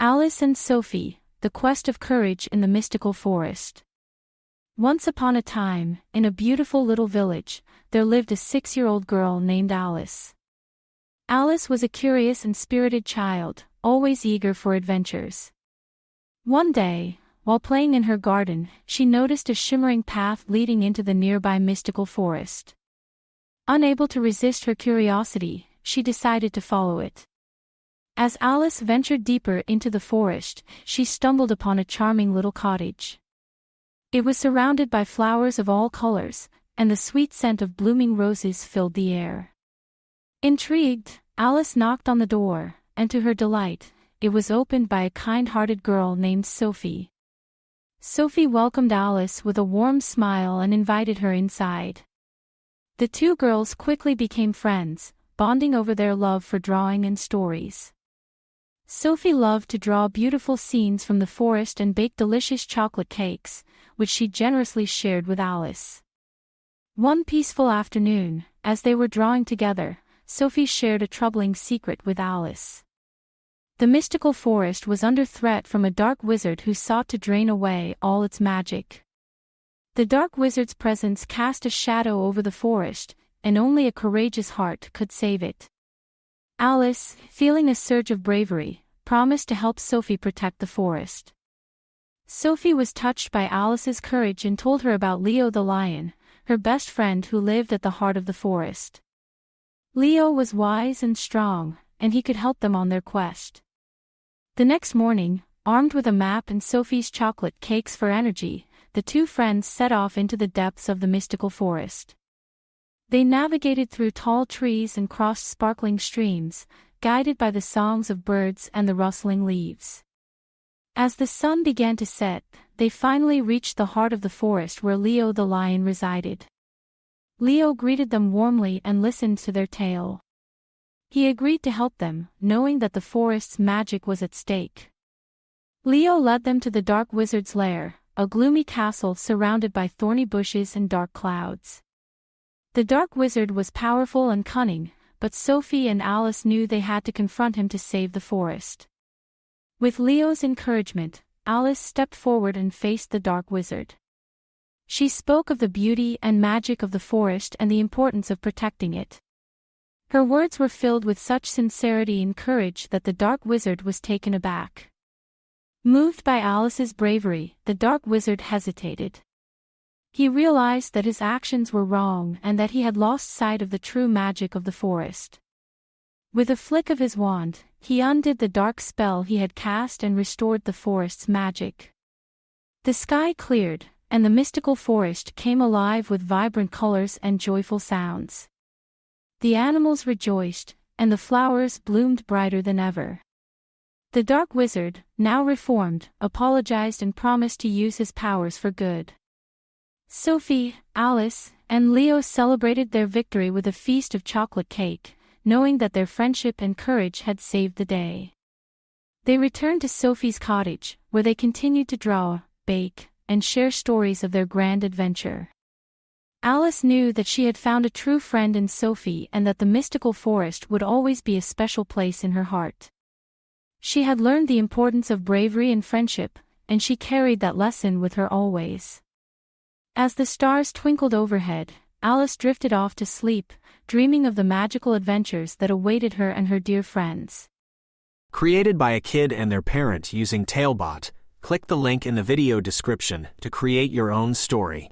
Alice and Sophie, The Quest of Courage in the Mystical Forest. Once upon a time, in a beautiful little village, there lived a 6-year-old girl named Alice. Alice was a curious and spirited child, always eager for adventures. One day, while playing in her garden, she noticed a shimmering path leading into the nearby mystical forest. Unable to resist her curiosity, she decided to follow it. As Alice ventured deeper into the forest, she stumbled upon a charming little cottage. It was surrounded by flowers of all colors, and the sweet scent of blooming roses filled the air. Intrigued, Alice knocked on the door, and to her delight, it was opened by a kind-hearted girl named Sophie. Sophie welcomed Alice with a warm smile and invited her inside. The two girls quickly became friends, bonding over their love for drawing and stories. Sophie loved to draw beautiful scenes from the forest and bake delicious chocolate cakes, which she generously shared with Alice. One peaceful afternoon, as they were drawing together, Sophie shared a troubling secret with Alice. The mystical forest was under threat from a dark wizard who sought to drain away all its magic. The dark wizard's presence cast a shadow over the forest, and only a courageous heart could save it. Alice, feeling a surge of bravery, promised to help Sophie protect the forest. Sophie was touched by Alice's courage and told her about Leo the lion, her best friend who lived at the heart of the forest. Leo was wise and strong, and he could help them on their quest. The next morning, armed with a map and Sophie's chocolate cakes for energy, the two friends set off into the depths of the mystical forest. They navigated through tall trees and crossed sparkling streams, guided by the songs of birds and the rustling leaves. As the sun began to set, they finally reached the heart of the forest where Leo the lion resided. Leo greeted them warmly and listened to their tale. He agreed to help them, knowing that the forest's magic was at stake. Leo led them to the dark wizard's lair, a gloomy castle surrounded by thorny bushes and dark clouds. The dark wizard was powerful and cunning, but Sophie and Alice knew they had to confront him to save the forest. With Leo's encouragement, Alice stepped forward and faced the dark wizard. She spoke of the beauty and magic of the forest and the importance of protecting it. Her words were filled with such sincerity and courage that the dark wizard was taken aback. Moved by Alice's bravery, the dark wizard hesitated. He realized that his actions were wrong and that he had lost sight of the true magic of the forest. With a flick of his wand, he undid the dark spell he had cast and restored the forest's magic. The sky cleared, and the mystical forest came alive with vibrant colors and joyful sounds. The animals rejoiced, and the flowers bloomed brighter than ever. The dark wizard, now reformed, apologized and promised to use his powers for good. Sophie, Alice, and Leo celebrated their victory with a feast of chocolate cake, knowing that their friendship and courage had saved the day. They returned to Sophie's cottage, where they continued to draw, bake, and share stories of their grand adventure. Alice knew that she had found a true friend in Sophie and that the mystical forest would always be a special place in her heart. She had learned the importance of bravery and friendship, and she carried that lesson with her always. As the stars twinkled overhead, Alice drifted off to sleep, dreaming of the magical adventures that awaited her and her dear friends. Created by a kid and their parent using Talebot, click the link in the video description to create your own story.